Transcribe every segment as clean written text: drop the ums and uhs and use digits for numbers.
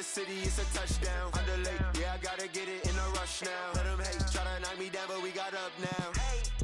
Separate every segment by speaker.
Speaker 1: city, it's a touchdown. Underlay, yeah, I gotta get it in a rush now. Let them hate, try to knock me down, but we got up now.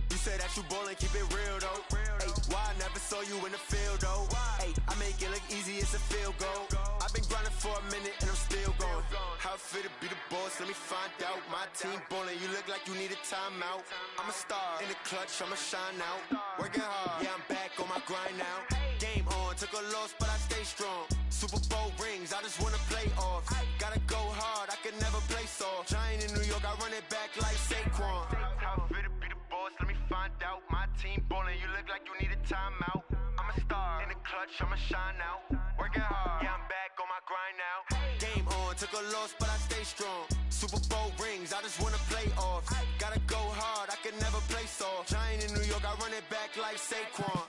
Speaker 1: You said that you ballin', keep it real though. Hey, why I never saw you in the field though? Hey, I make it look easy, it's a field goal. I've been grinding for a minute and I'm still going. How it feel to be the boss, let me find out. My team ballin', you look like you need a timeout. I'm a star, in the clutch, I'ma shine out. Working hard, yeah, I'm back on my grind now. Game on, took a loss, but I stay strong. Super Bowl rings, I just wanna play off. Gotta go hard, I can never play soft. Giant in New York, I run it back like Saquon. How it feel to be the boss, let me find out. My team ballin', you look like you need a timeout. I'm a star, in the clutch, I'ma shine out. Working hard, yeah, I'm back on my grind now. Game on, took a loss, but I stay strong. Super Bowl rings, I just wanna play off. Gotta go hard, I can never play soft. Giant in New York, I run it back like Saquon.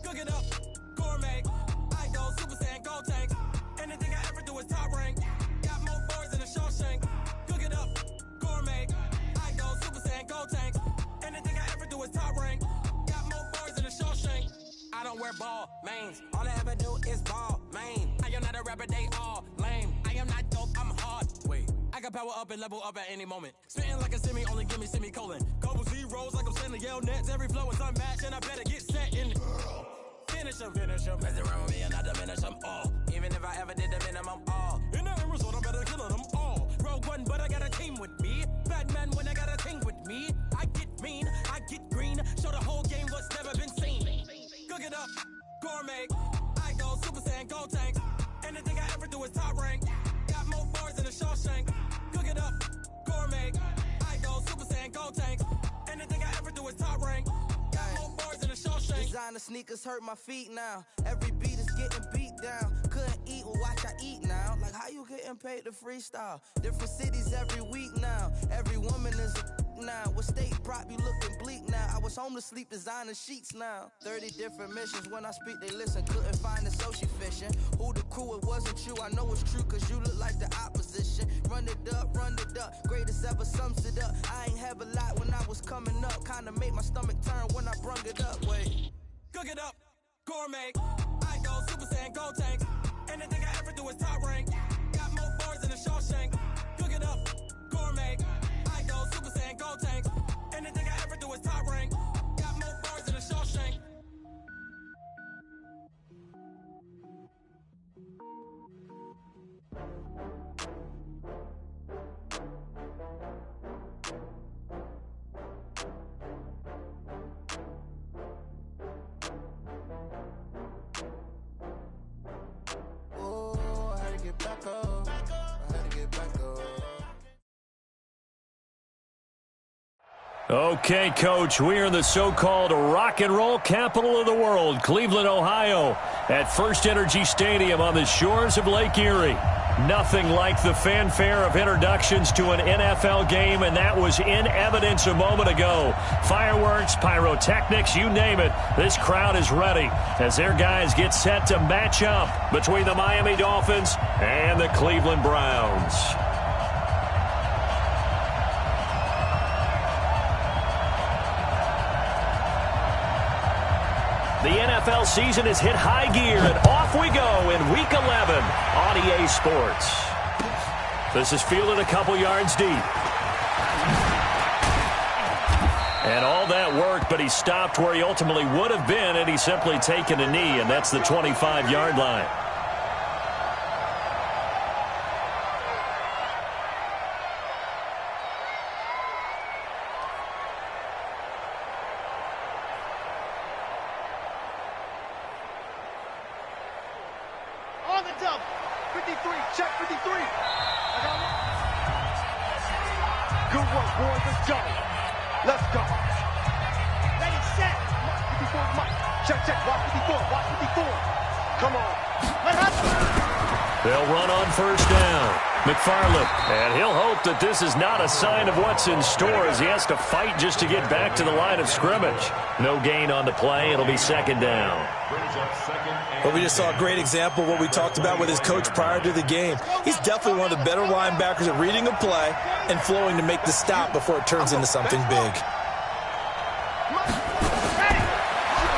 Speaker 2: Cook it up, gourmet. I go Super Saiyan, gold tank. Anything I ever do is top rank. Got more boards than a Shawshank. Cook it up, gourmet. I go Super Saiyan, gold tank. Anything I ever do is top rank. Got more boards than a Shawshank. I don't wear ball mains. All I ever do is ball main. I am not a rapper, they all lame. I am not dope, I'm hard. Wait, I can power up and level up at any moment. Spitting like a semi, only give me semicolon. Couple zeros like I'm sending yell nets. Every flow is unmatched and I better get set in. Finish them, mess around with me and I diminish them all. Even if I ever did the minimum all. In the end result, I'm better killing them all. Rogue one, but I got a team with me. Batman when I got a team with me. I get mean, I get green. Show the whole game what's never been seen. Cook it up, gourmet. I go Super Saiyan, gold tank. Anything I ever do is top rank. Got more bars than a Shawshank. Cook it up, gourmet. I go Super Saiyan, gold tank. Anything I ever do is top rank.
Speaker 3: Designer sneakers hurt my feet now. Every beat is getting beat down. Couldn't eat, well watch I eat now. Like how you getting paid to freestyle? Different cities every week now. Every woman is a now. With state prop you looking bleak now. I was homeless, sleep designer sheets now. 30 different missions. When I speak they listen. Couldn't find the social fishing. Who the crew, it wasn't you. I know it's true cause you look like the opposition. Run it up, greatest ever sums it up. I ain't have a lot when I was coming up. Kinda made my stomach turn when I brung it up. Wait.
Speaker 2: Cook it up, gourmet. I go Super Saiyan, gold tank. Anything I ever do is top rank. Got more bars than a Shawshank. Cook it up, gourmet. I go Super Saiyan, gold tank. Anything I ever do is top rank. Got more bars than a Shawshank.
Speaker 4: Okay, Coach, we are in the so-called rock and roll capital of the world, Cleveland, Ohio, at First Energy Stadium on the shores of Lake Erie. Nothing like the fanfare of introductions to an NFL game, and that was in evidence a moment ago. Fireworks, pyrotechnics, you name it. This crowd is ready as their guys get set to match up between the Miami Dolphins and the Cleveland Browns. The NFL season has hit high gear, and off we go in Week 11 on EA Sports. This is fielded a couple yards deep. And all that work, but he stopped where he ultimately would have been had he simply taken a knee, and that's the 25-yard line.
Speaker 5: On the dump. 53. Check 53. I got one. Good work, boys. Let's go. Let's go. Ready, set. Mike, 54, Mike. Check, check. Watch 54. Watch 54. Come on.
Speaker 4: They'll run on first down. McFarland, and he'll hope that this is not a sign of what's in store as he has to fight just to get back to the line of scrimmage. No gain on the play. It'll be second down.
Speaker 6: Well, we just saw a great example of what we talked about with his coach prior to the game. He's definitely one of the better linebackers at reading a play and flowing to make the stop before it turns into something big.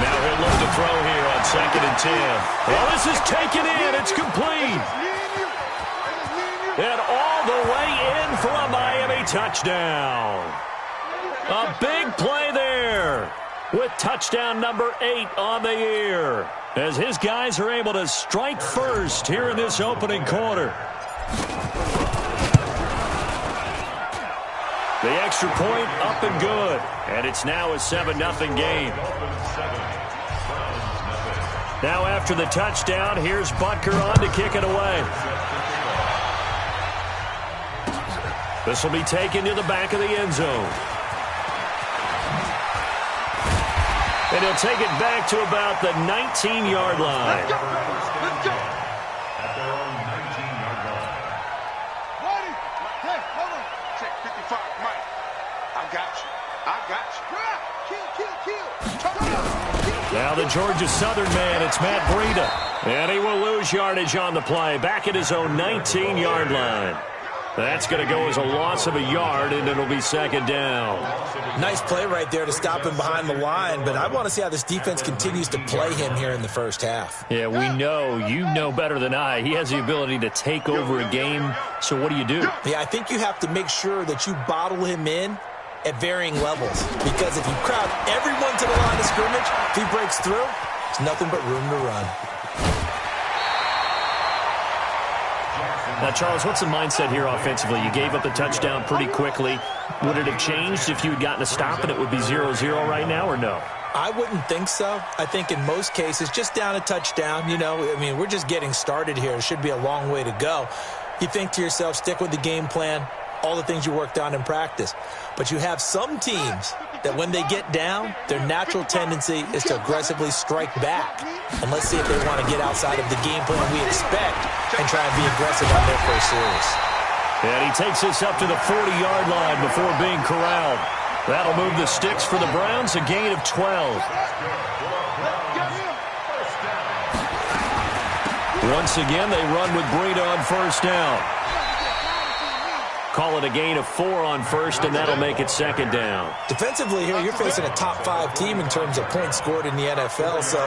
Speaker 4: Now he'll look to throw here on 2nd and 10. Well, this is taken in. It's complete. And all the way in for a Miami touchdown. A big play there with touchdown number 8 on the year as his guys are able to strike first here in this opening quarter. The extra point up and good, and it's now a 7-0 game. Now after the touchdown, here's Butker on to kick it away. This will be taken to the back of the end zone. And he'll take it back to about the 19-yard line.
Speaker 5: Let's go. Let's go.
Speaker 7: At their own 19-yard line.
Speaker 5: Ready? Hey, hold on. Check 55, Mike. I got you. I got you. Kill.
Speaker 4: Now the Georgia Southern man, it's Matt Breida. And he will lose yardage on the play. Back at his own 19-yard line. That's going to go as a loss of a yard, and it'll be second down.
Speaker 6: Nice play right there to stop him behind the line, but I want to see how this defense continues to play him here in the first half.
Speaker 4: Yeah, we know. You know better than I. He has the ability to take over a game, so what do you do?
Speaker 6: Yeah, I think you have to make sure that you bottle him in at varying levels, because if you crowd everyone to the line of scrimmage, if he breaks through, it's nothing but room to run.
Speaker 4: Now, Charles, what's the mindset here offensively? You gave up the touchdown pretty quickly. Would it have changed if you had gotten a stop and it would be 0-0 right now, or no?
Speaker 6: I wouldn't think so. I think in most cases, just down a touchdown, we're just getting started here. It should be a long way to go. You think to yourself, stick with the game plan, all the things you worked on in practice. But you have some teams that when they get down, their natural tendency is to aggressively strike back. And let's see if they want to get outside of the game plan we expect and try and be aggressive on their first series.
Speaker 4: And he takes us up to the 40-yard line before being corralled. That'll move the sticks for the Browns, a gain of 12. Once again, they run with Breida on first down. Call it a gain of 4 on first, and that'll make it second down.
Speaker 6: Defensively here, you're facing a top 5 team in terms of points scored in the NFL. So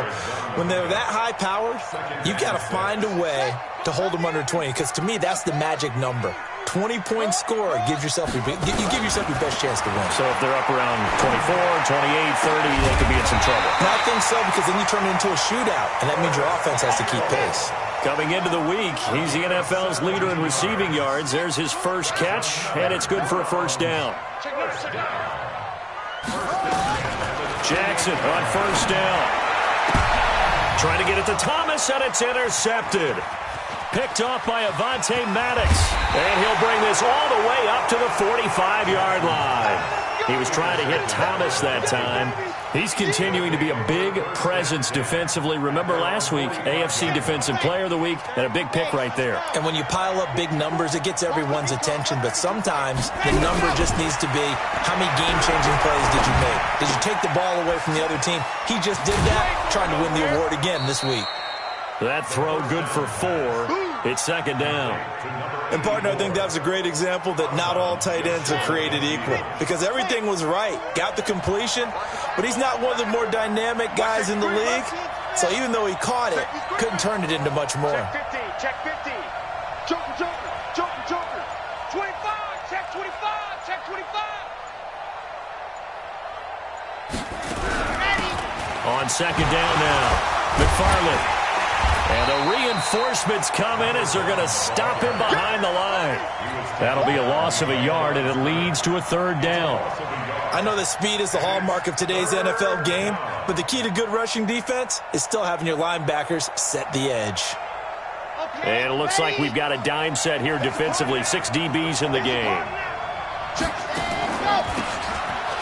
Speaker 6: when they're that high-powered, you got to find a way to hold them under 20, because to me, that's the magic number. 20-point score gives yourself you give yourself your best chance to win.
Speaker 4: So if they're up around 24, 28, 30, they could be in some trouble.
Speaker 6: And I think so, because then you turn it into a shootout, and that means your offense has to keep pace.
Speaker 4: Coming into the week, he's the NFL's leader in receiving yards. There's his first catch, and it's good for a first down. Jackson on first down. Trying to get it to Thomas, and it's intercepted. Picked off by Avonte Maddox. And he'll bring this all the way up to the 45-yard line. He was trying to hit Thomas that time. He's continuing to be a big presence defensively. Remember last week, AFC Defensive Player of the Week, and a big pick right there.
Speaker 6: And when you pile up big numbers, it gets everyone's attention. But sometimes the number just needs to be, how many game-changing plays did you make? Did you take the ball away from the other team? He just did that, trying to win the award again this week.
Speaker 4: That throw good for 4. It's second down.
Speaker 6: And, partner, I think that was a great example that not all tight ends are created equal, because everything was right. Got the completion, but he's not one of the more dynamic guys in the league. So even though he caught it, couldn't turn it into much more.
Speaker 5: Check 15. Joker. 25. Check 25. Check 25.
Speaker 4: On second down now, McFarland. And the reinforcements come in as they're going to stop him behind the line. That'll be a loss of a yard, and it leads to a third down.
Speaker 6: I know that speed is the hallmark of today's NFL game, but the key to good rushing defense is still having your linebackers set the edge.
Speaker 4: And it looks like we've got a dime set here defensively. 6 DBs in the game.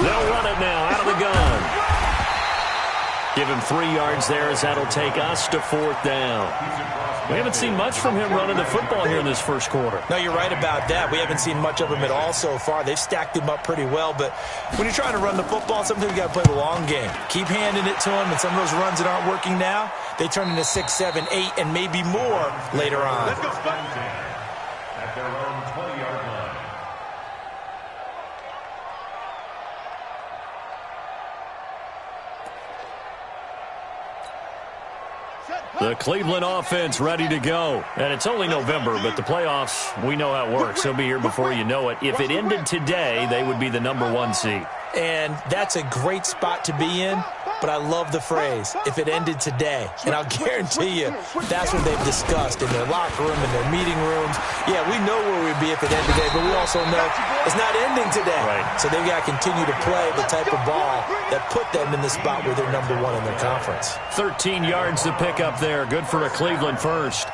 Speaker 4: They'll run it now out of the gun. Give him 3 yards there as that'll take us to 4th down. We haven't seen much from him running the football here in this first quarter.
Speaker 6: No, you're right about that. We haven't seen much of him at all so far. They've stacked him up pretty well, but when you're trying to run the football, sometimes you got to play the long game. Keep handing it to him, and some of those runs that aren't working now, they turn into 6, 7, 8, and maybe more later on.
Speaker 7: Let's go, at their own 20-yard line.
Speaker 4: The Cleveland offense ready to go. And it's only November, but the playoffs, we know how it works. They'll be here before you know it. If it ended today, they would be the #1 seed.
Speaker 6: And that's a great spot to be in, but I love the phrase, if it ended today. And I'll guarantee you, that's what they've discussed in their locker room, in their meeting rooms. Yeah, we know where we'd be if it ended today, but we also know it's not ending today.
Speaker 4: Right.
Speaker 6: So they've got to continue to play the type of ball that put them in the spot where they're #1 in their conference.
Speaker 4: 13 yards to pick up there. Good for a Cleveland first.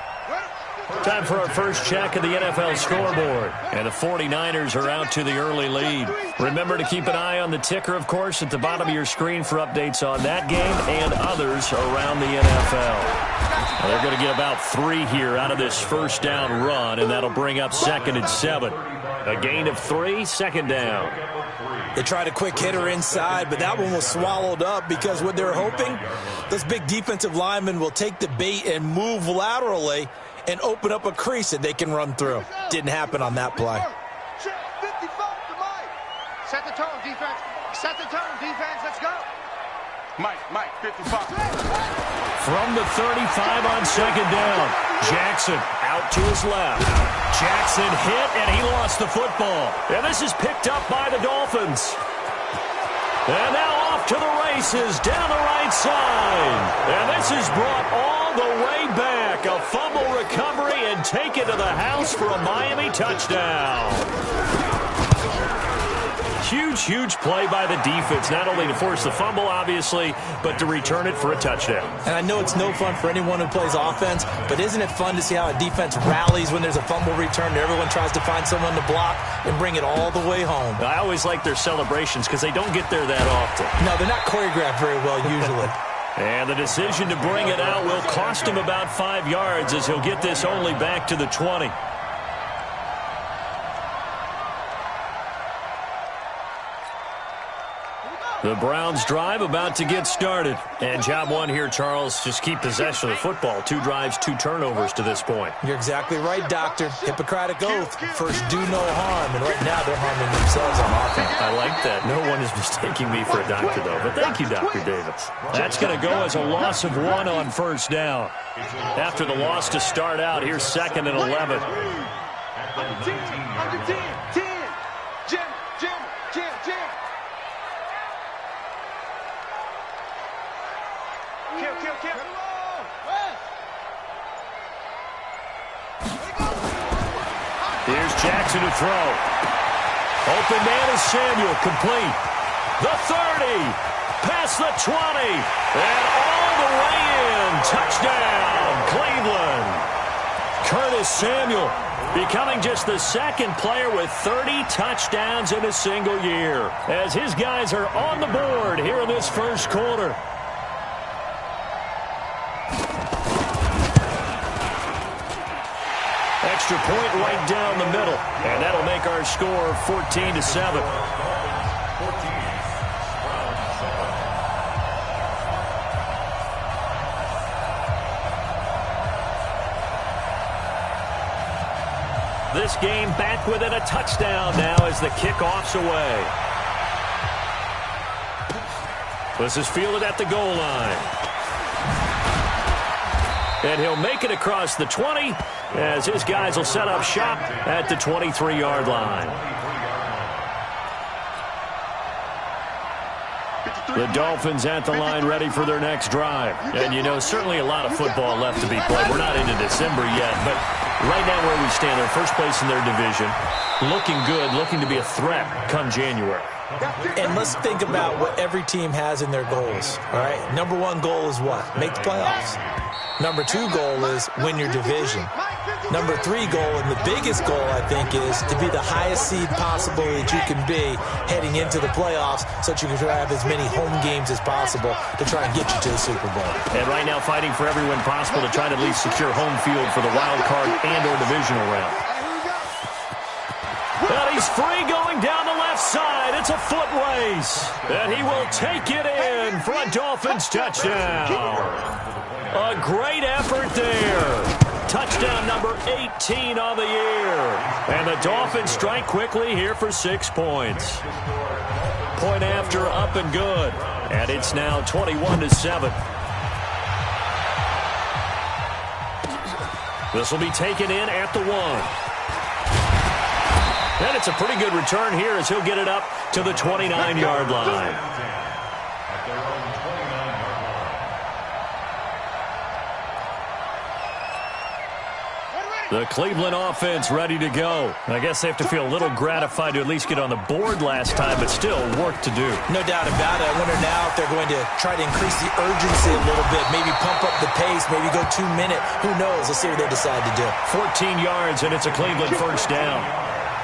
Speaker 4: Time for our first check of the NFL scoreboard. And the 49ers are out to the early lead. Remember to keep an eye on the ticker, of course, at the bottom of your screen for updates on that game and others around the NFL. Well, they're going to get about 3 here out of this first down run, and that'll bring up 2nd and 7. A gain of 3, 2nd down.
Speaker 6: They tried a quick hitter inside, but that one was swallowed up because what they're hoping, those big defensive linemen will take the bait and move laterally and open up a crease that they can run through. Didn't happen on that play.
Speaker 5: Set the tone, defense. Set the tone, defense. Let's go. Mike, 55.
Speaker 4: From the 35 on 2nd down. Jackson out to his left. Jackson hit, and he lost the football. And this is picked up by the Dolphins. And now off to the races down the right side. And this is brought all the way back. A fumble recovery and take it to the house for a Miami touchdown. Huge play by the defense, not only to force the fumble, obviously, but to return it for a touchdown.
Speaker 6: And I know it's no fun for anyone who plays offense, but isn't it fun to see how a defense rallies when there's a fumble return and everyone tries to find someone to block and bring it all the way home?
Speaker 4: I always like their celebrations because they don't get there that often.
Speaker 6: No, they're not choreographed very well usually.
Speaker 4: And the decision to bring it out will cost him about 5 yards as he'll get this only back to the 20. The Browns drive about to get started. And job one here, Charles, just keep possession of the football. 2 drives, 2 turnovers to this point.
Speaker 6: You're exactly right, Doctor. Hippocratic oath. First, do no harm. And right now, they're harming themselves on offense.
Speaker 4: I like that. No one is mistaking me for a doctor, though. But thank you, Dr. Davis. That's going to go as a loss of 1 on first down. After the loss to start out, here's 2nd and 11.
Speaker 5: Under 10. Kill.
Speaker 4: Here's Jackson to throw. Open man is Samuel, complete. The 30, past the 20, and all the way in. Touchdown, Cleveland. Curtis Samuel becoming just the 2nd player with 30 touchdowns in a single year, as his guys are on the board here in this first quarter. Extra point right down the middle, and that'll make our score 14-7. This game back within a touchdown now as the kickoff's away. This is fielded at the goal line. And he'll make it across the 20 as his guys will set up shop at the 23-yard line. The Dolphins at the line ready for their next drive. And, you know, certainly a lot of football left to be played. We're not into December yet, but right now where we stand, they're first place in their division. Looking good, looking to be a threat come January.
Speaker 6: And let's think about what every team has in their goals, all right? Number 1 goal is what? Make the playoffs. Number 2 goal is win your division. Number 3 goal, and the biggest goal, I think, is to be the highest seed possible that you can be heading into the playoffs so that you can have as many home games as possible to try and get you to the Super Bowl.
Speaker 4: And right now fighting for every win possible to try to at least secure home field for the wild card and or divisional round. And he's free going down the left side. It's a foot race. And he will take it in for a Dolphins touchdown. A great effort there. Touchdown number 18 on the year. And the Dolphins strike quickly here for 6 points. Point after, up and good. And it's now 21-7. This will be taken in at the 1. And it's a pretty good return here as he'll get it up to the 29-yard line. The Cleveland offense ready to go. I guess they have to feel a little gratified to at least get on the board last time, but still work to do.
Speaker 6: No doubt about it. I wonder now if they're going to try to increase the urgency a little bit, maybe pump up the pace, maybe go 2-minute. Who knows? Let's see what they decide to do.
Speaker 4: 14 yards, and it's a Cleveland first down.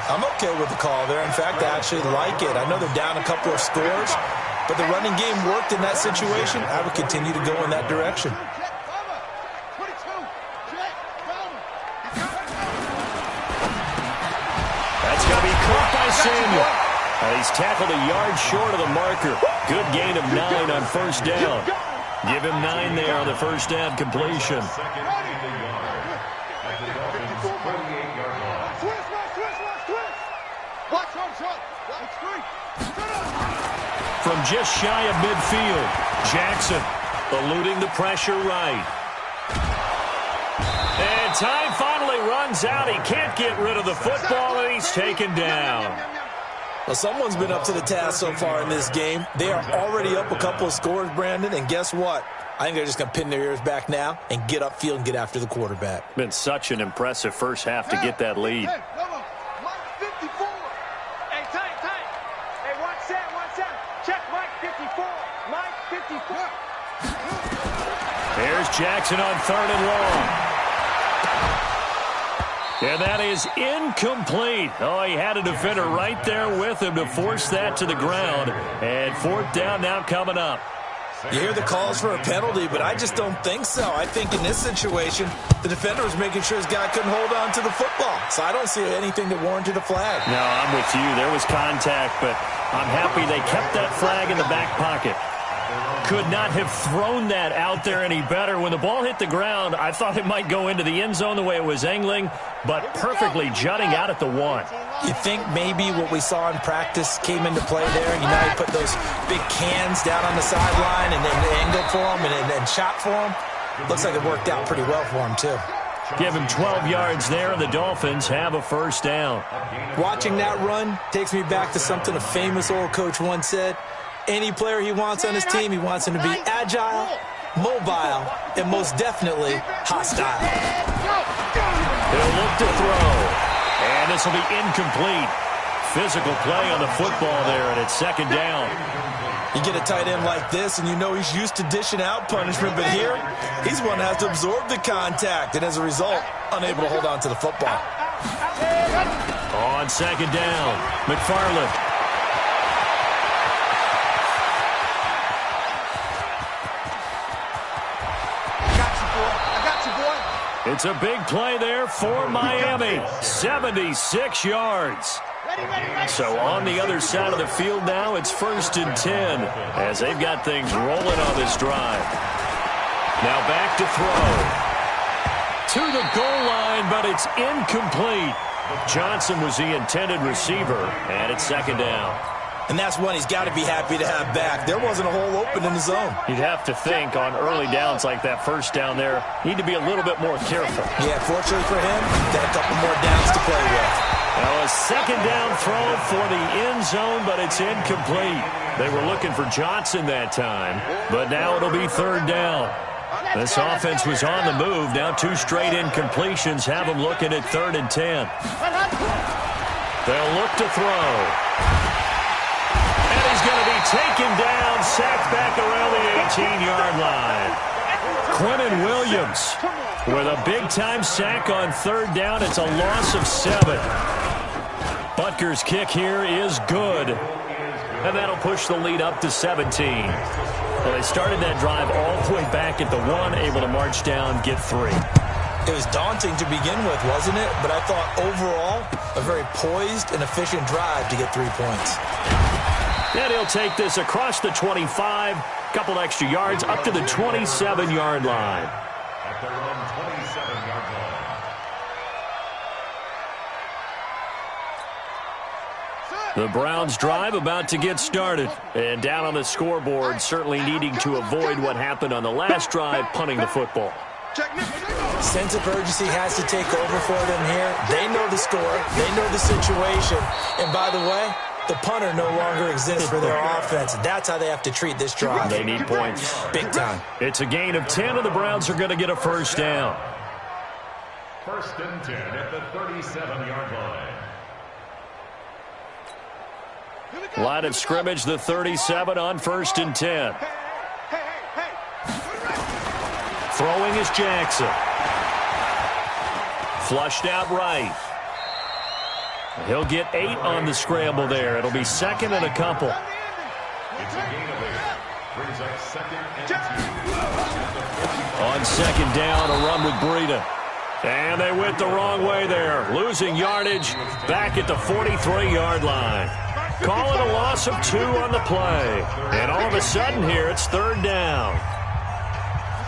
Speaker 6: I'm okay with the call there. In fact, I actually like it. I know they're down a couple of scores, but the running game worked in that situation. I would continue to go in that direction.
Speaker 4: That's going to be caught by Samuel. And he's tackled a yard short of the marker. Good gain of 9 on first down. Give him 9 there on the first down completion. From just shy of midfield, Jackson eluding the pressure right. And time finally runs out. He can't get rid of the football, and he's taken down.
Speaker 6: Well, someone's been up to the task so far in this game. They are already up a couple of scores, Brandon, and guess what? I think they're just going to pin their ears back now and get upfield and get after the quarterback.
Speaker 4: Been such an impressive first half to get that lead. There's Jackson on 3rd and long. And that is incomplete. Oh, he had a defender right there with him to force that to the ground. And 4th down now coming up.
Speaker 6: You hear the calls for a penalty, but I just don't think so. I think in this situation, the defender was making sure his guy couldn't hold on to the football. So I don't see anything that warranted a flag.
Speaker 4: No, I'm with you. There was contact, but I'm happy they kept that flag in the back pocket. Could not have thrown that out there any better. When the ball hit the ground, I thought it might go into the end zone the way it was angling, but perfectly jutting out at the 1.
Speaker 6: You think maybe what we saw in practice came into play there? You know, he put those big cans down on the sideline and then angled for him and shot for him. Looks like it worked out pretty well for him, too.
Speaker 4: Give him 12 yards there, and the Dolphins have a first down.
Speaker 6: Watching that run takes me back to something a famous old coach once said. Any player he wants on his team, he wants him to be agile, mobile, and most definitely hostile.
Speaker 4: He'll look to throw. And this will be incomplete. Physical play on the football there, and it's 2nd down.
Speaker 6: You get a tight end like this, and you know he's used to dishing out punishment, but here, he's one that has to absorb the contact, and as a result, unable to hold on to the football.
Speaker 4: On 2nd down, McFarland. It's a big play there for Miami. 76 yards. So on the other side of the field now, it's 1st and 10 as they've got things rolling on this drive. Now back to throw. To the goal line, but it's incomplete. Johnson was the intended receiver, and it's 2nd down.
Speaker 6: And that's one he's got to be happy to have back. There wasn't a hole open in the zone.
Speaker 4: You'd have to think on early downs like that first down there, need to be a little bit more careful.
Speaker 6: Yeah, fortunately for him, got a couple more downs to play with.
Speaker 4: Now a 2nd down throw for the end zone, but it's incomplete. They were looking for Johnson that time, but now it'll be 3rd down. This offense was on the move. Now 2 straight incompletions have them looking at 3rd and 10. They'll look to throw. And he's going to be taken down, sacked back around the 18-yard line. Quentin Williams With a big-time sack on third down, it's a loss of 7. Butker's kick here is good. And that'll push the lead up to 17. Well, they started that drive all the way back at the 1, able to march down, get 3.
Speaker 6: It was daunting to begin with, wasn't it? But I thought overall, a very poised and efficient drive to get 3 points.
Speaker 4: And he'll take this across the 25, couple extra yards, up to the 27-yard line.
Speaker 7: At their own 27-yard line.
Speaker 4: The Browns' drive about to get started. And down on the scoreboard, certainly needing to avoid what happened on the last drive, punting the football.
Speaker 6: Sense of urgency has to take over for them here. They know the score. They know the situation. And by the way, the punter no longer exists for their offense. That's how they have to treat this drive.
Speaker 4: They need points.
Speaker 6: Big time.
Speaker 4: It's a gain of 10, and the Browns are going to get a first down.
Speaker 7: First and 10 at the 37-yard line.
Speaker 4: Line of scrimmage, the 37 on first and 10. Throwing is Jackson. Flushed out right. He'll get 8 on the scramble there. It'll be second and a couple.
Speaker 7: It's a gain of 8. Brings up second and 2.
Speaker 4: On second down, a run with Breida. And they went the wrong way there. Losing yardage back at the 43-yard line. Call it a loss of 2 on the play. And all of a sudden here, it's third down.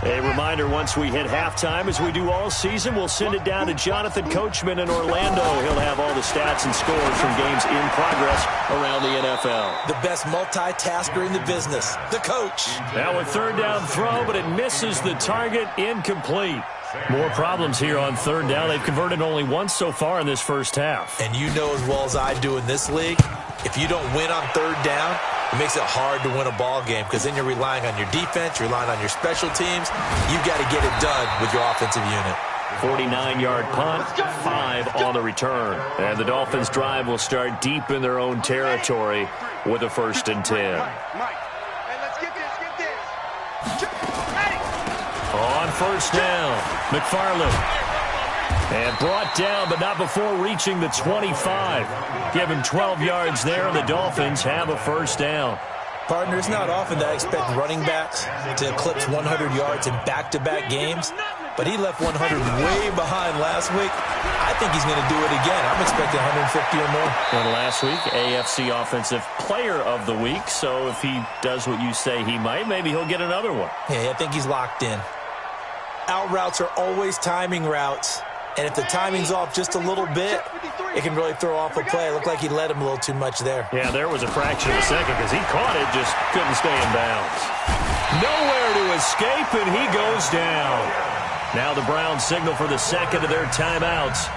Speaker 4: A reminder, once we hit halftime, as we do all season, we'll send it down to Jonathan Coachman in Orlando. He'll have all the stats and scores from games in progress around the NFL.
Speaker 6: The best multitasker in the business, the coach.
Speaker 4: Now a third down throw, but it misses the target, incomplete. More problems here on third down. They've converted only once so far in this first half.
Speaker 6: And you know as well as I do in this league, if you don't win on third down, it makes it hard to win a ball game because then you're relying on your defense, you're relying on your special teams. You've got to get it done with your offensive unit.
Speaker 4: 49-yard punt, 5 on the return. And the Dolphins' drive will start deep in their own territory with a first and 10. On first down, McFarland. And brought down, but not before reaching the 25. Give him 12 yards there, and the Dolphins have a first down.
Speaker 6: Partner, it's not often that I expect running backs to eclipse 100 yards in back-to-back games, but he left 100 way behind last week. I think he's going to do it again. I'm expecting 150 or more.
Speaker 4: And last week, AFC Offensive Player of the Week, so if he does what you say he might, maybe he'll get another one.
Speaker 6: Yeah, I think he's locked in. Out routes are always timing routes. And if the timing's off just a little bit, it can really throw off a play. It looked like he let him a little too much there.
Speaker 4: Yeah, there was a fraction of a second because he caught it, just couldn't stay in bounds. Nowhere to escape, and he goes down. Now the Browns signal for the second of their timeouts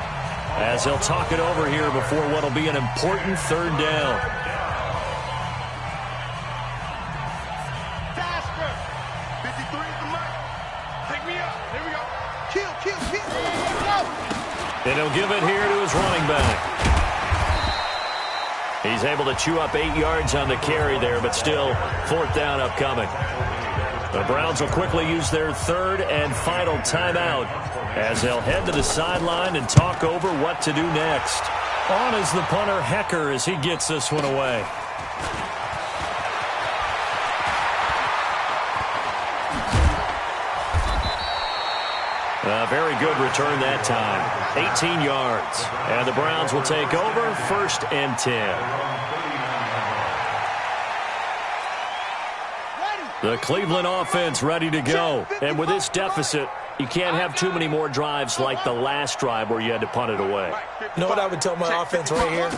Speaker 4: as he'll talk it over here before what will be an important third down. And he'll give it here to his running back. He's able to chew up 8 yards on the carry there, but still fourth down upcoming. The Browns will quickly use their third and final timeout as they'll head to the sideline and talk over what to do next. On is the punter, Hecker, as he gets this one away. A very good return that time. 18 yards. And the Browns will take over first and 10. The Cleveland offense ready to go. And with this deficit, you can't have too many more drives like the last drive where you had to punt it away.
Speaker 6: You know what I would tell my offense right here?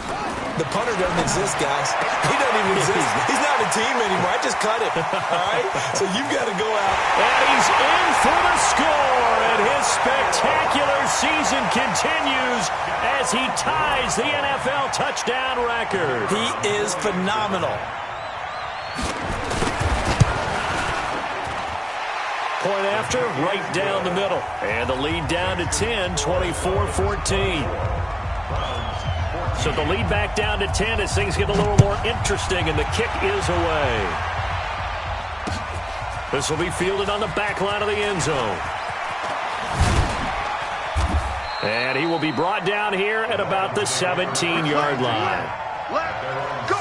Speaker 6: The punter doesn't exist, guys. He doesn't even exist. He's not a team anymore. I just cut him. All right? So you've got to go out.
Speaker 4: And he's in for the score. And his spectacular season continues as he ties the NFL touchdown record.
Speaker 6: He is phenomenal.
Speaker 4: Point after, right down the middle. And the lead down to 10, 24-14. So the lead back down to 10 as things get a little more interesting, and the kick is away. This will be fielded on the back line of the end zone. And he will be brought down here at about the 17-yard line.
Speaker 5: Let's go.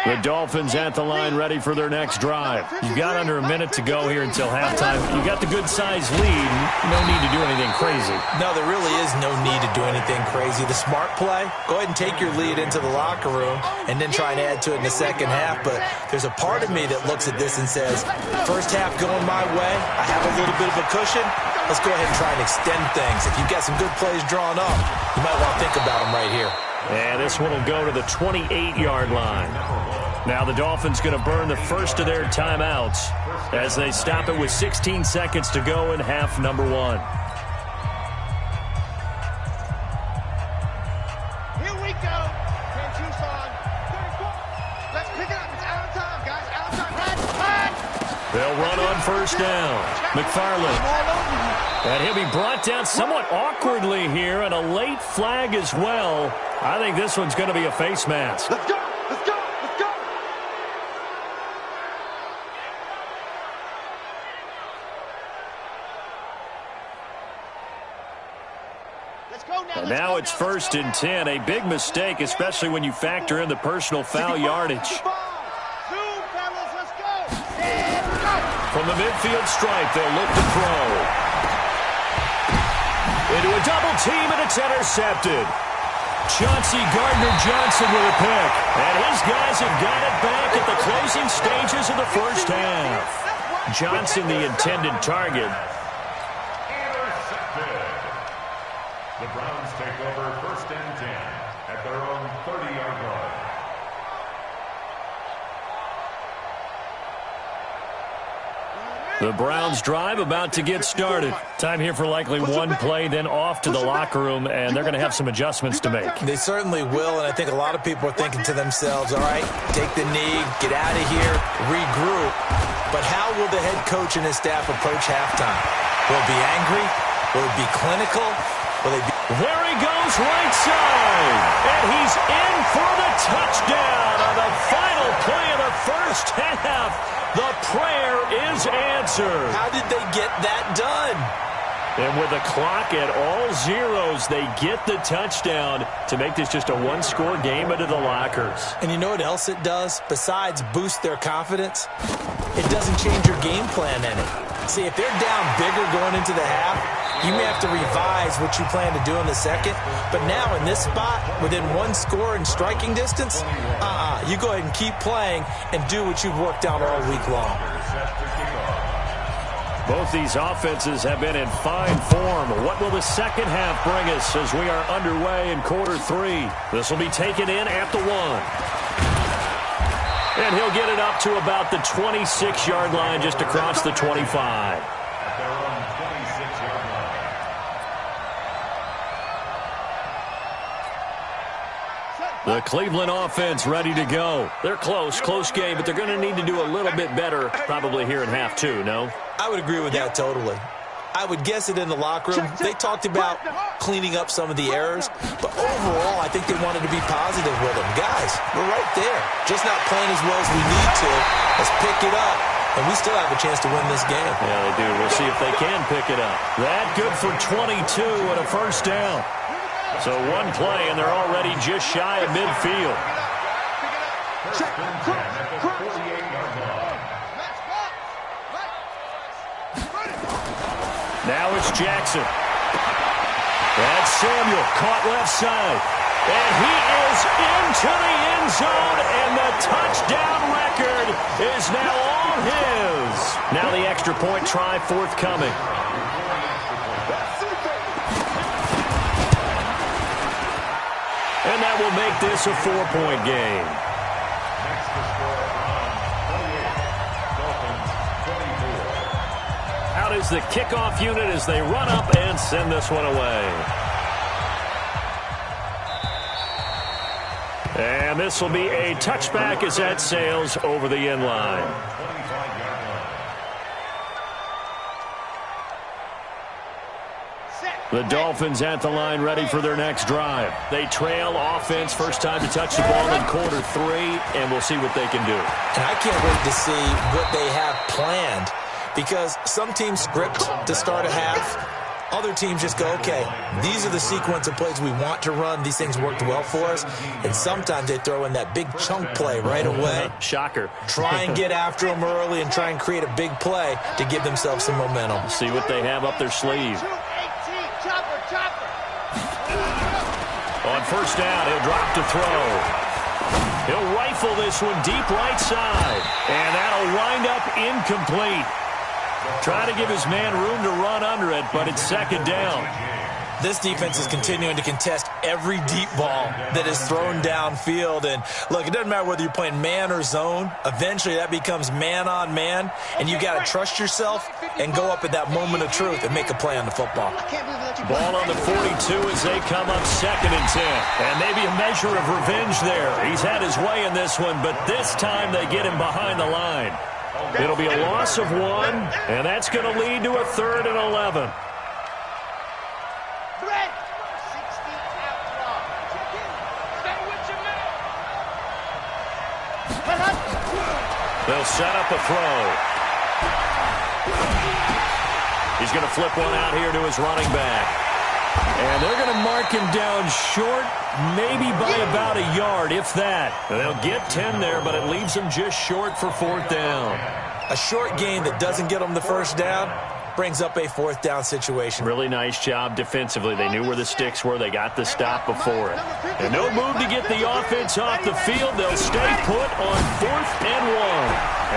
Speaker 4: The Dolphins at the line ready for their next drive. You've got under a minute to go here until halftime. You've got the good-sized lead. No need to do anything crazy.
Speaker 6: No, there really is no need to do anything crazy. The smart play, go ahead and take your lead into the locker room and then try and add to it in the second half. But there's a part of me that looks at this and says, first half going my way, I have a little bit of a cushion. Let's go ahead and try and extend things. If you've got some good plays drawn up, you might want to think about them right here.
Speaker 4: And this one will go to the 28-yard line. Now the Dolphins going to burn the first of their timeouts as they stop it with 16 seconds to go in half number one.
Speaker 5: Here we go. Tucson. Let's pick it up. It's out of time, guys. Out of time.
Speaker 4: They'll run on first down. McFarland. And he'll be brought down somewhat awkwardly here, and a late flag as well. I think this one's going to be a face mask.
Speaker 5: Let's go. Let's go. Let's go. Let's go now.
Speaker 4: And now it's 1st and 10. A big mistake, especially when you factor in the personal foul yardage.
Speaker 5: Zoom, fellas. Let's go. And go.
Speaker 4: From the midfield stripe, they'll look to throw. Into a double team, and it's intercepted. Chauncey Gardner-Johnson with a pick. And his guys have got it back at the closing stages of the first half. Johnson, the intended target.
Speaker 7: Intercepted. The Browns take over 1st and 10 at their own 30-yard line.
Speaker 4: The Browns drive about to get started. Time here for likely one play, then off to the locker room, and they're going to have some adjustments to make.
Speaker 6: They certainly will, and I think a lot of people are thinking to themselves, all right, take the knee, get out of here, regroup. But how will the head coach and his staff approach halftime? Will it be angry? Will it be clinical? Will they be...
Speaker 4: There he goes, right side, and he's in for the touchdown on the final play of the first half. The prayer is answered.
Speaker 6: How did they get that done?
Speaker 4: And with the clock at all zeros, they get the touchdown to make this just a one-score game into the lockers.
Speaker 6: And you know what else it does? Besides boost their confidence, it doesn't change your game plan any. See, if they're down bigger going into the half, you may have to revise what you plan to do in the second. But now in this spot, within one score in striking distance, you go ahead and keep playing and do what you've worked out all week long.
Speaker 4: Both these offenses have been in fine form. What will the second half bring us as we are underway in quarter three? This will be taken in at the 1. And he'll get it up to about the 26-yard line, just across the 25.
Speaker 7: At their own 26-yard line.
Speaker 4: The Cleveland offense ready to go. They're close game, but they're going to need to do a little bit better probably here in half two, no?
Speaker 6: I would agree with that totally. I would guess it in the locker room. They talked about cleaning up some of the errors, but overall, I think they wanted to be positive with them. Guys, we're right there. Just not playing as well as we need to. Let's pick it up, and we still have a chance to win this game.
Speaker 4: Yeah, they do. We'll see if they can pick it up. That good for 22 and a first down. So one play, and they're already just shy of midfield.
Speaker 7: First and 10 at the 48-yard line.
Speaker 4: Now it's Jackson. That's Samuel, caught left side. And he is into the end zone, and the touchdown record is now all his. Now the extra point try forthcoming. And that will make this a 4-point game.
Speaker 7: Next to score on 28, Dolphins 24.
Speaker 4: Out is the kickoff unit as they run up and send this one away. And this will be a touchback as that sails over the end line.
Speaker 7: 25-yard line.
Speaker 5: Set.
Speaker 4: The Dolphins at the line ready for their next drive. They trail offense, first time to touch the ball in quarter 3, and we'll see what they can do.
Speaker 6: And I can't wait to see what they have planned, because some teams script to start a half. Other teams just go, okay, these are the sequence of plays we want to run. These things worked well for us. And sometimes they throw in that big chunk play right away.
Speaker 4: Shocker.
Speaker 6: Try and get after them early and try and create a big play to give themselves some momentum.
Speaker 4: See what they have up their sleeve. On first down, he'll drop to throw. He'll rifle this one deep right side. And that'll wind up incomplete. Try to give his man room to run under it, but it's second down.
Speaker 6: This defense is continuing to contest every deep ball that is thrown downfield. And, look, it doesn't matter whether you're playing man or zone. Eventually, that becomes man-on-man, and you got to trust yourself and go up at that moment of truth and make a play on the football.
Speaker 4: Ball on the 42 as they come up 2nd and 10. And maybe a measure of revenge there. He's had his way in this one, but this time they get him behind the line. It'll be a loss of 1, and that's going to lead to a 3rd and 11. They'll set up a throw. He's going to flip one out here to his running back. And they're going to mark him down short, maybe by about a yard, if that. They'll get 10 there, but it leaves them just short for 4th down.
Speaker 6: A short gain that doesn't get them the first down brings up a 4th down situation.
Speaker 4: Really nice job defensively. They knew where the sticks were. They got the stop before it. And no move to get the offense off the field. They'll stay put on 4th and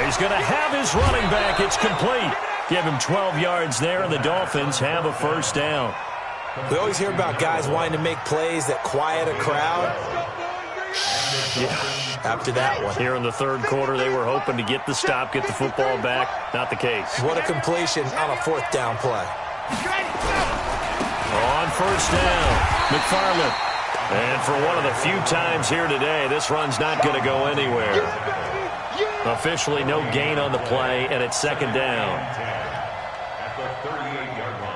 Speaker 4: 1. He's going to have his running back. It's complete. Give him 12 yards there, and the Dolphins have a first down.
Speaker 6: We always hear about guys wanting to make plays that quiet a crowd. Yeah, after that one.
Speaker 4: Here in the 3rd quarter, they were hoping to get the stop, get the football back. Not the case.
Speaker 6: What a completion on a 4th down play.
Speaker 4: On first down, McFarland. And for one of the few times here today, this run's not going to go anywhere. Officially no gain on the play, and it's 2nd down.
Speaker 7: At the 38-yard line.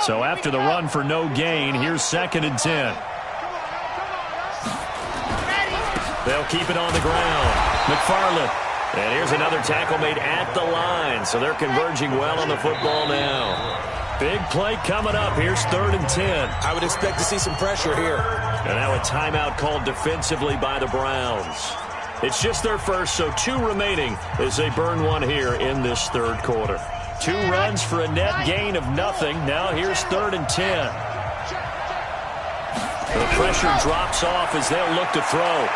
Speaker 4: So after the run for no gain, here's 2nd and 10. They'll keep it on the ground. McFarland. And here's another tackle made at the line. So they're converging well on the football now. Big play coming up. Here's 3rd and 10.
Speaker 6: I would expect to see some pressure here.
Speaker 4: And now a timeout called defensively by the Browns. It's just their first, so 2 remaining as they burn one here in this 3rd quarter. 2 runs for a net gain of nothing. Now here's 3rd and 10. The pressure drops off as they'll look to throw.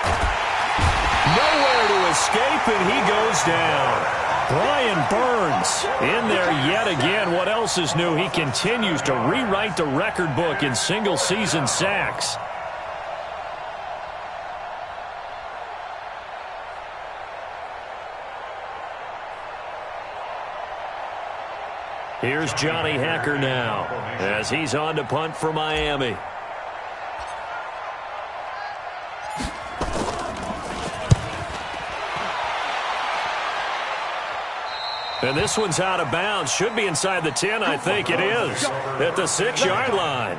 Speaker 4: Nowhere to escape, and he goes down. Brian Burns in there yet again. What else is new? He continues to rewrite the record book in single-season sacks. Here's Johnny Hacker now as he's on to punt for Miami. And this one's out of bounds. Should be inside the 10, I think it is, at the 6-yard line.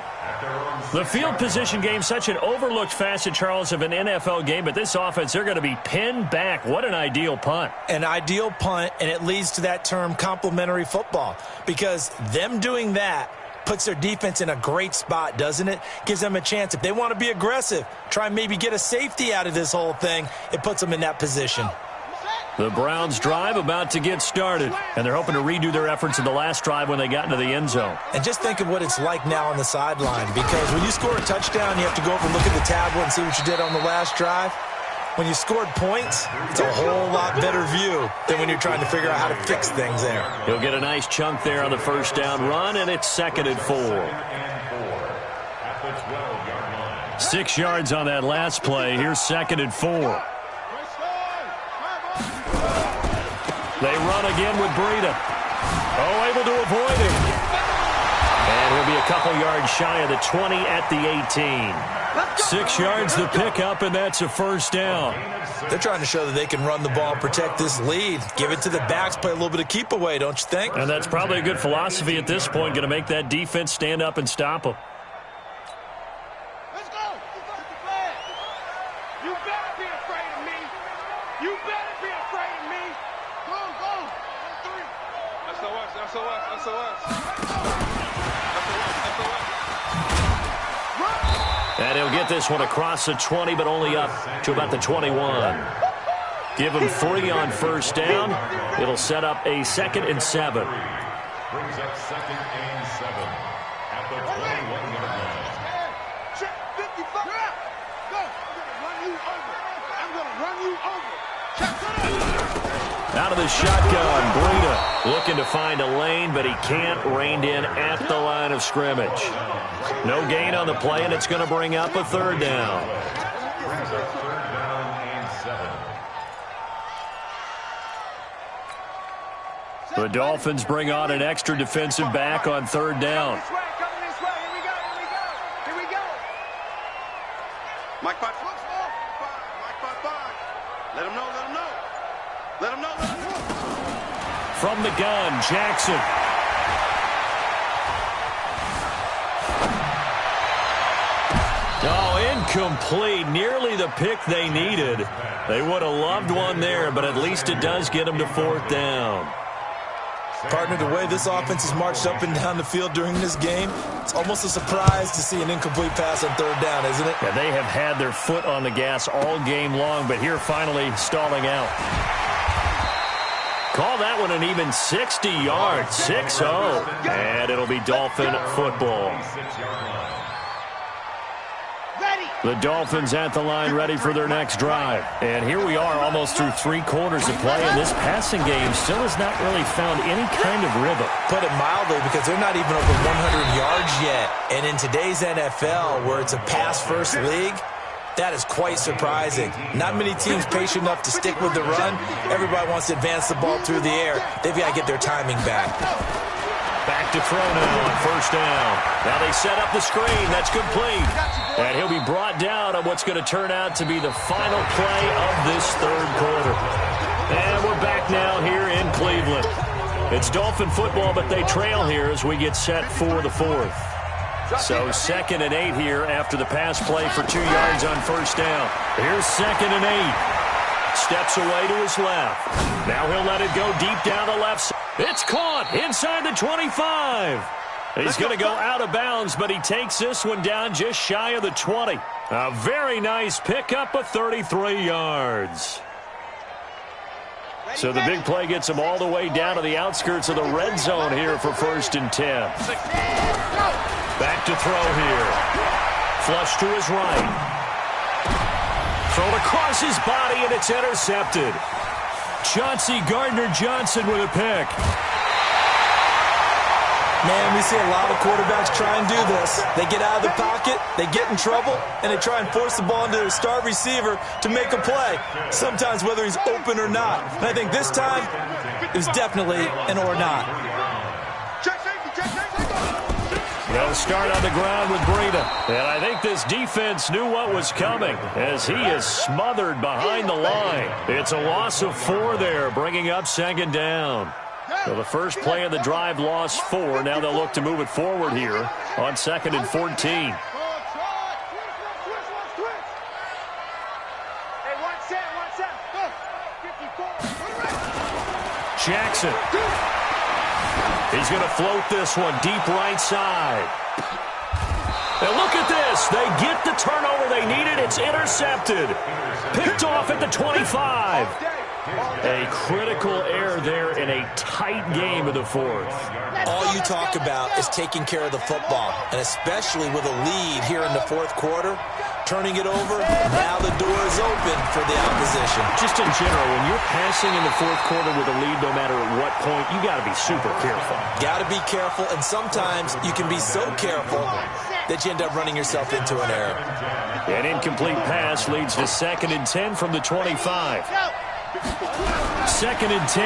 Speaker 4: The field position game, such an overlooked facet, Charles, of an NFL game, but this offense, they're going to be pinned back. What an ideal punt.
Speaker 6: An ideal punt, and it leads to that term complementary football, because them doing that puts their defense in a great spot, doesn't it? Gives them a chance. If they want to be aggressive, try and maybe get a safety out of this whole thing, it puts them in that position.
Speaker 4: The Browns drive about to get started, and they're hoping to redo their efforts in the last drive when they got into the end zone.
Speaker 6: And just think of what it's like now on the sideline, because when you score a touchdown, you have to go over and look at the tablet and see what you did on the last drive. When you scored points, it's a whole lot better view than when you're trying to figure out how to fix things there.
Speaker 4: He'll get a nice chunk there on the first down run, and it's 2nd and 4. 6 yards on that last play. Here's 2nd and 4. They run again with Breida. Oh, able to avoid him. And he'll be a couple yards shy of the 20 at the 18. 6 yards the pickup, and that's a first down.
Speaker 6: They're trying to show that they can run the ball, protect this lead. Give it to the backs, play a little bit of keep away, don't you think?
Speaker 4: And that's probably a good philosophy at this point, going to make that defense stand up and stop them.
Speaker 5: Let's go. You better be afraid of me. You better be afraid of me. Go. SOS.
Speaker 4: And he'll get this one across the 20, but only up to about the 21. Give him 3 on first down. It'll set up a 2nd and 7.
Speaker 7: Brings up 2nd and 7 at the 21-yard line.
Speaker 5: Check 55. Go. I'm going to run you over.
Speaker 4: Out of the shotgun, Breida looking to find a lane, but he can't. Reined in at the line of scrimmage. No gain on the play, and it's going to bring up a 3rd down.
Speaker 7: Brings up 3rd down and 7.
Speaker 4: The Dolphins bring on an extra defensive back on 3rd down.
Speaker 5: Coming this way. Here we go. Mike 5. Let him know.
Speaker 4: From the gun, Jackson. Oh, incomplete. Nearly the pick they needed. They would have loved one there, but at least it does get them to 4th down.
Speaker 6: Partner, the way this offense has marched up and down the field during this game, it's almost a surprise to see an incomplete pass on 3rd down, isn't it?
Speaker 4: Yeah, they have had their foot on the gas all game long, but here finally stalling out. Call that one an even 60 yards, 6-0. And it'll be Dolphin football. The Dolphins at the line ready for their next drive. And here we are almost through 3 quarters of play, and this passing game still has not really found any kind of rhythm.
Speaker 6: Put it mildly, because they're not even over 100 yards yet. And in today's NFL, where it's a pass-first league, that is quite surprising. Not many teams patient enough to stick with the run. Everybody wants to advance the ball through the air. They've got to get their timing back.
Speaker 4: Back to throw now on first down. Now they set up the screen. That's complete. And he'll be brought down on what's going to turn out to be the final play of this 3rd quarter. And we're back now here in Cleveland. It's Dolphin football, but they trail here as we get set for the 4th. So 2nd and 8 here after the pass play for 2 yards on first down. Here's 2nd and 8. Steps away to his left. Now he'll let it go deep down the left side. It's caught inside the 25. He's going to go out of bounds, but he takes this one down just shy of the 20. A very nice pickup of 33 yards. So the big play gets him all the way down to the outskirts of the red zone here for 1st and 10. Back to throw here. Flush to his right. Thrown across his body, and it's intercepted. Chauncey Gardner-Johnson with a pick.
Speaker 6: Man, we see a lot of quarterbacks try and do this. They get out of the pocket, they get in trouble, and they try and force the ball into their star receiver to make a play, sometimes whether he's open or not. And I think this time, it was definitely an or not.
Speaker 4: They'll start on the ground with Breida. And I think this defense knew what was coming as he is smothered behind the line. It's a loss of 4 there, bringing up 2nd down. So the first play of the drive lost 4. Now they'll look to move it forward here on 2nd and 14. Jackson. He's going to float this one deep right side. And look at this. They get the turnover they needed. It's intercepted. Picked off at the 25. A critical error there in a tight game of the 4th.
Speaker 6: All you talk about is taking care of the football, and especially with a lead here in the 4th quarter, turning it over, now the door is open for the opposition.
Speaker 4: Just in general, when you're passing in the 4th quarter with a lead, no matter at what point, you got to be super careful.
Speaker 6: Got to be careful, and sometimes you can be so careful that you end up running yourself into an error.
Speaker 4: An incomplete pass leads to 2nd and 10 from the 25. 2nd and 10.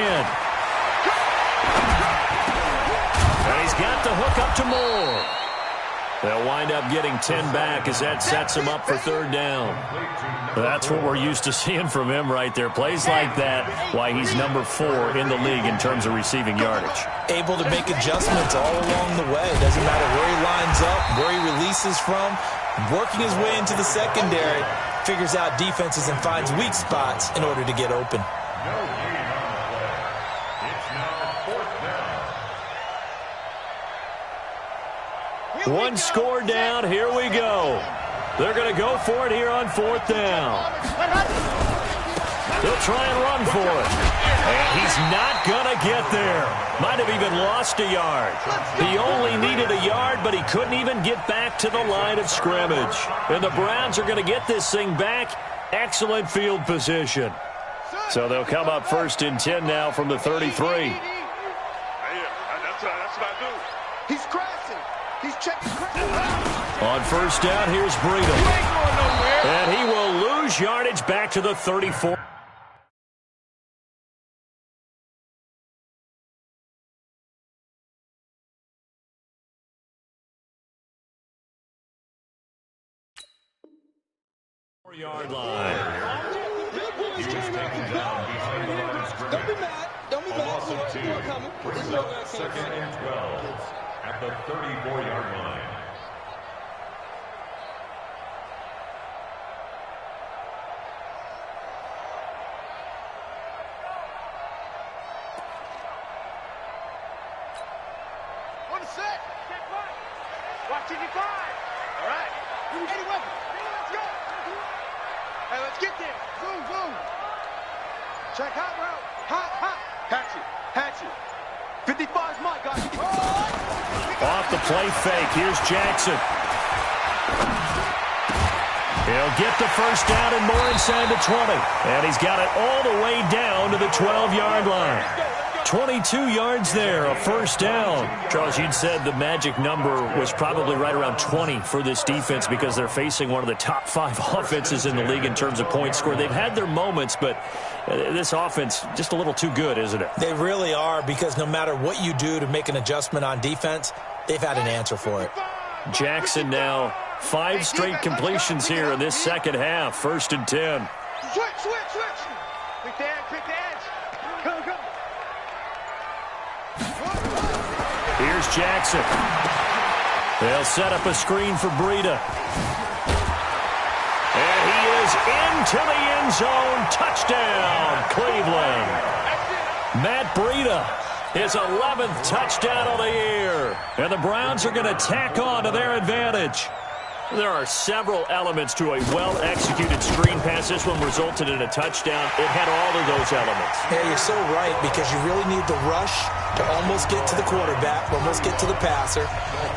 Speaker 4: And he's got the hook up out to Moore. They'll wind up getting 10 back as that sets them up for third down. That's what we're used to seeing from him right there. Plays like that, why he's number 4 in the league in terms of receiving yardage.
Speaker 6: Able to make adjustments all along the way. Doesn't matter where he lines up, where he releases from, working his way into the secondary, figures out defenses and finds weak spots in order to get open.
Speaker 7: No gain on the play. It's now fourth down.
Speaker 4: One score down, here we go. They're going to go for it here on fourth down. They'll try and run for it. And he's not going to get there. Might have even lost a yard. He only needed a yard, but he couldn't even get back to the line of scrimmage. And the Browns are going to get this thing back. Excellent field position. So they'll come up first and 10 now from the 33.
Speaker 5: That's what I do. He's crashing. He's checking.
Speaker 4: On first down, here's Breida. And he will lose yardage back to the 34. Yard line.
Speaker 7: He was taken down behind the line of scrimmage.
Speaker 2: Don't be mad. Don't be
Speaker 7: A
Speaker 2: mad.
Speaker 7: loss of 2. Brings up second and 12 at the 34-yard line.
Speaker 5: On the set. Watch 85. All right. Any weapon. Let's go. Hey, let's get there. Boom, boom. Check hot route. Hot. Hatch it. 55's my guy.
Speaker 4: Off the play fake. Here's Jackson. He'll get the first down and more inside the 20. And he's got it all the way down to the 12-yard line. 22 yards there, a first down. Charles, you'd said the magic number was probably right around 20 for this defense because they're facing one of the top 5 offenses in the league in terms of points scored. They've had their moments, but this offense just a little too good, isn't it?
Speaker 6: They really are, because no matter what you do to make an adjustment on defense, they've had an answer for it.
Speaker 4: Jackson now 5 straight completions here in this second half. First and 10.
Speaker 5: Switch. Quick the edge. Come.
Speaker 4: Here's Jackson. They'll set up a screen for Breida. And he is into the end zone. Touchdown, Cleveland. Matt Breida, his 11th touchdown of the year. And the Browns are going to tack on to their advantage. There are several elements to a well-executed screen pass. This one resulted in a touchdown. It had all of those elements.
Speaker 6: Yeah, you're so right, because you really need the rush to almost get to the quarterback, almost get to the passer.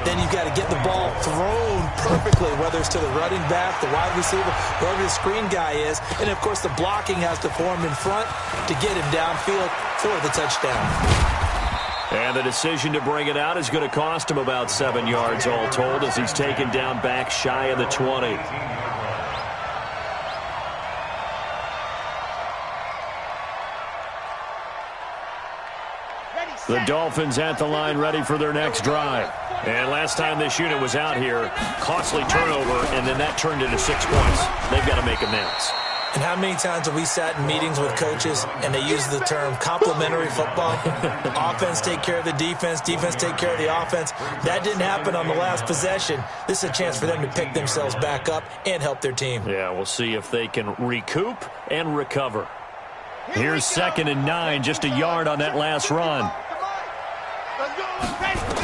Speaker 6: Then you've got to get the ball thrown perfectly, whether it's to the running back, the wide receiver, whoever the screen guy is. And, of course, the blocking has to form in front to get him downfield for the touchdown.
Speaker 4: And the decision to bring it out is going to cost him about 7 yards all told as he's taken down back shy of the 20. The Dolphins at the line ready for their next drive. And last time this unit was out here, costly turnover, and then that turned into 6 points. They've got to make amends.
Speaker 6: And how many times have we sat in meetings with coaches and they use the term complementary football? Offense take care of the defense, defense take care of the offense. That didn't happen on the last possession. This is a chance for them to pick themselves back up and help their team.
Speaker 4: Yeah, we'll see if they can recoup and recover. Here's 2nd and 9, just a yard on that last run.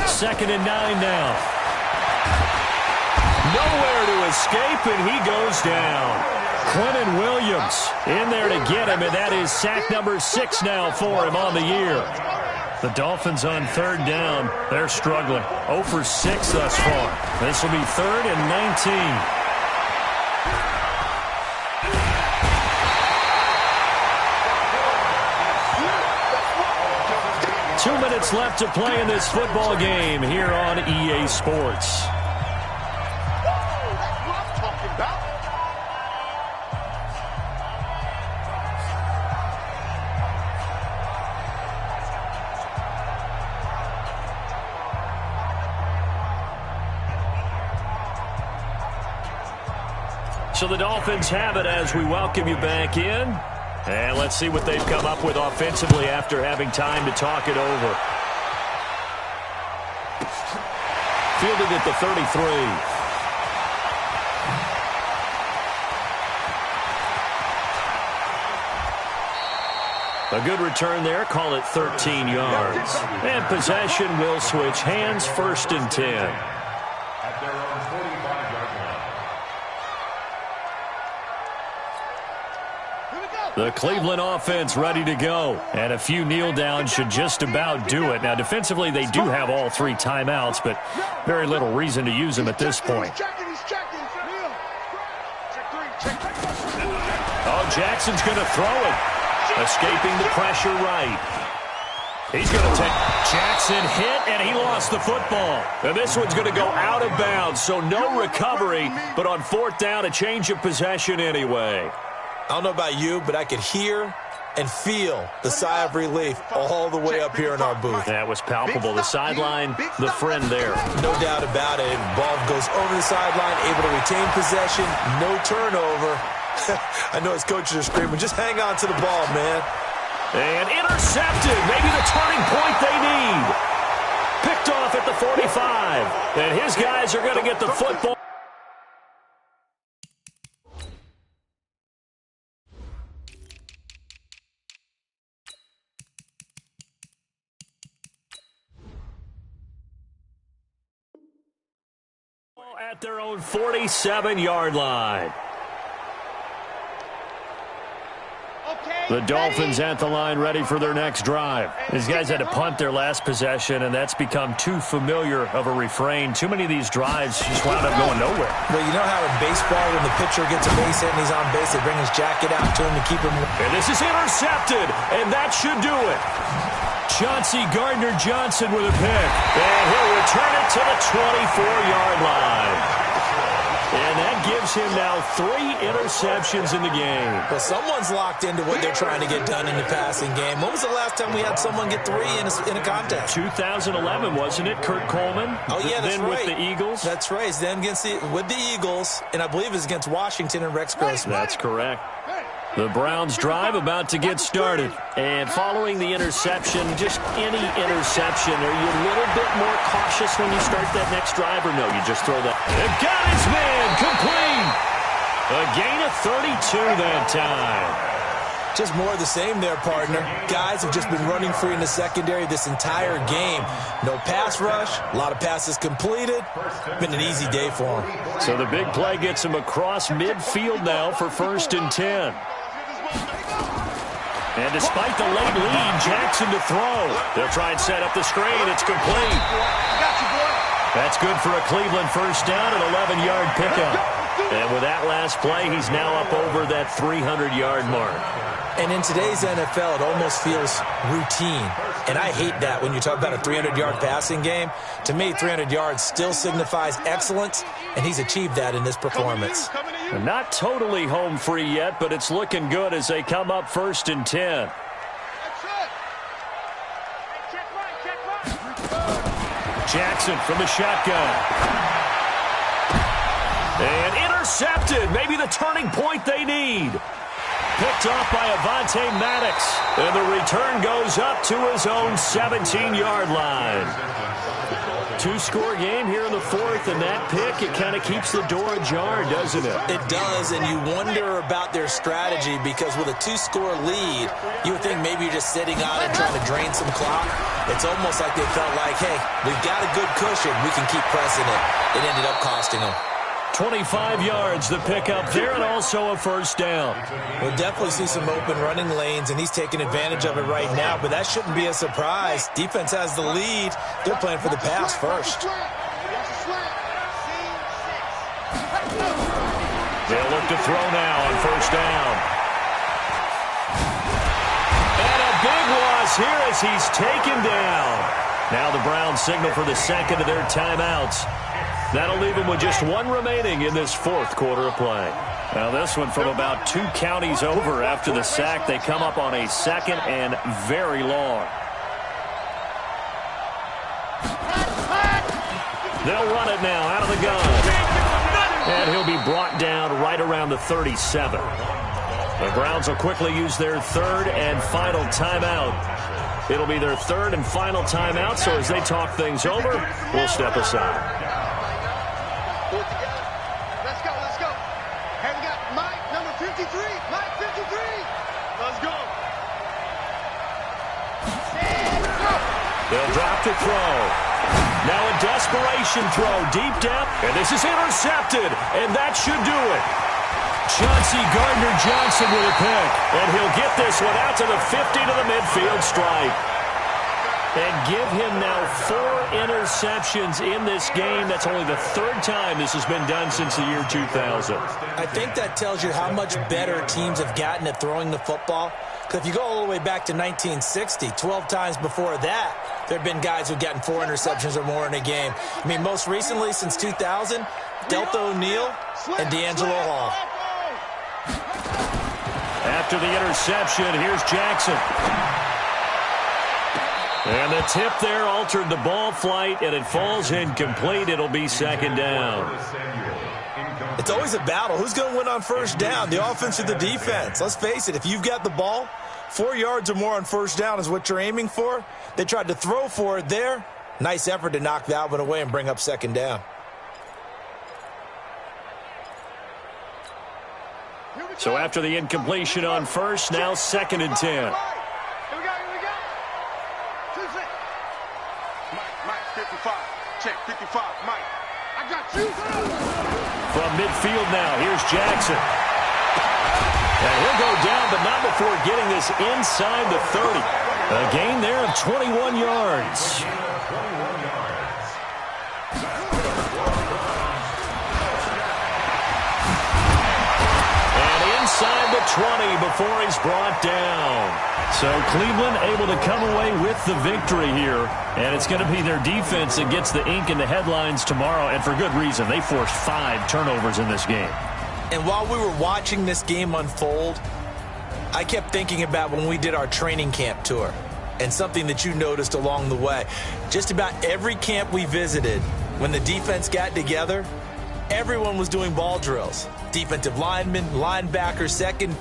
Speaker 4: 2nd and 9 now. Nowhere to escape, and he goes down. Quentin Williams in there to get him, and that is sack number 6 now for him on the year. The Dolphins on 3rd down. They're struggling. 0 for 6 thus far. This will be 3rd and 19. 2 minutes left to play in this football game here on EA Sports. So the Dolphins have it as we welcome you back in. And let's see what they've come up with offensively after having time to talk it over. Fielded at the 33. A good return there. Call it 13 yards. And possession will switch hands, 1st and 10.
Speaker 7: At their own 45-yard line.
Speaker 4: The Cleveland offense ready to go. And a few kneel downs should just about do it. Now, defensively, they do have all 3 timeouts, but very little reason to use them at this point. Oh, Jackson's going to throw it. Escaping the pressure right. He's going to take Jackson hit, and he lost the football. And this one's going to go out of bounds, so no recovery, but on 4th down, a change of possession anyway.
Speaker 6: I don't know about you, but I could hear and feel the sigh of relief all the way up here in our booth.
Speaker 4: That was palpable. The sideline, the friend there.
Speaker 6: No doubt about it. Ball goes over the sideline, able to retain possession, no turnover. I know his coaches are screaming, just hang on to the ball, man.
Speaker 4: And intercepted. Maybe the turning point they need. Picked off at the 45. And his guys are going to get the football. At their own 47-yard line. The Dolphins at the line ready for their next drive. These guys had to punt their last possession, and that's become too familiar of a refrain. Too many of these drives just wound up going nowhere.
Speaker 6: Well, you know how in baseball when the pitcher gets a base hit and he's on base, they bring his jacket out to him to keep him.
Speaker 4: And this is intercepted, and that should do it. Chauncey Gardner-Johnson with a pick. And he'll return it to the 24-yard line. And that gives him now 3 interceptions in the game.
Speaker 6: Well, someone's locked into what they're trying to get done in the passing game. When was the last time we had someone get 3 in a contest?
Speaker 4: 2011, wasn't it? Kurt Coleman?
Speaker 6: Oh, yeah, that's
Speaker 4: then
Speaker 6: right.
Speaker 4: With the Eagles?
Speaker 6: That's right. Then with the Eagles, and I believe it's against Washington and Rex Grossman.
Speaker 4: That's correct. The Browns drive about to get started. And following the interception, just any interception, are you a little bit more cautious when you start that next drive, or no, you just throw that? And got his man, complete. A gain of 32 that time.
Speaker 6: Just more of the same there, partner. Guys have just been running free in the secondary this entire game. No pass rush, a lot of passes completed. Been an easy day for them.
Speaker 4: So the big play gets him across midfield now for 1st and 10. And despite the late lead, Jackson to throw. They'll try and set up the screen. It's complete. That's good for a Cleveland 1st down, an 11-yard pickup. And with that last play, he's now up over that 300-yard mark.
Speaker 6: And in today's NFL, it almost feels routine. And I hate that when you talk about a 300-yard passing game. To me, 300 yards still signifies excellence, and he's achieved that in this performance.
Speaker 4: Not totally home free yet, but it's looking good as they come up 1st and 10. Jackson from the shotgun. And intercepted. Maybe the turning point they need. Picked off by Avonte Maddox. And the return goes up to his own 17-yard line. 2-score game here in the 4th, and that pick, it kind of keeps the door ajar, doesn't it?
Speaker 6: It does, and you wonder about their strategy because with a 2-score lead, you would think maybe you're just sitting on it trying to drain some clock. It's almost like they felt like, hey, we've got a good cushion. We can keep pressing it. It ended up costing them.
Speaker 4: 25 yards, the pickup there, and also a 1st down.
Speaker 6: We'll definitely see some open running lanes, and he's taking advantage of it right now, but that shouldn't be a surprise. Defense has the lead. They're playing for the pass first.
Speaker 4: They'll look to throw now on 1st down. And a big loss here as he's taken down. Now the Browns signal for the 2nd of their timeouts. That'll leave him with just 1 remaining in this 4th quarter of play. Now this one from about 2 counties over after the sack. They come up on a 2nd and very long. They'll run it now out of the gun. And he'll be brought down right around the 37. The Browns will quickly use their third and final timeout. It'll be their third and final timeout, so as they talk things over, we'll step aside.
Speaker 5: Let's go, let's go. Hey, we got Mike, number 53. Mike, 53. Let's go.
Speaker 4: They'll drop to throw. Now a desperation throw deep down, and this is intercepted, and that should do it. Chauncey Gardner-Johnson with a pick, and he'll get this one out to the 50 to the midfield stripe. And give him now 4 interceptions in this game. That's only the 3rd time this has been done since the year 2000.
Speaker 6: I think that tells you how much better teams have gotten at throwing the football. Because if you go all the way back to 1960, 12 times before that, there have been guys who've gotten 4 interceptions or more in a game. I mean, most recently, since 2000, Delta O'Neal and D'Angelo Hall.
Speaker 4: After the interception, here's Jackson. And the tip there altered the ball flight, and it falls incomplete. It'll be 2nd down.
Speaker 6: It's always a battle. Who's going to win on first down, the offense or the defense? Let's face it, if you've got the ball, 4 yards or more on first down is what you're aiming for. They tried to throw for it there. Nice effort to knock that one away and bring up 2nd down.
Speaker 4: So after the incompletion on first, now 2nd and 10.
Speaker 5: Here we go, here we go. 2 6. Mike, 55. Check, 55. Mike, I got you.
Speaker 4: From midfield now, here's Jackson. And he'll go down, but not before getting this inside the 30. A gain there of 21 yards. Inside the 20 before he's brought down. So Cleveland able to come away with the victory here. And it's going to be their defense that gets the ink in the headlines tomorrow. And for good reason. They forced 5 turnovers in this game.
Speaker 6: And while we were watching this game unfold, I kept thinking about when we did our training camp tour. And something that you noticed along the way. Just about every camp we visited, when the defense got together, everyone was doing ball drills. Defensive linemen, linebacker, second.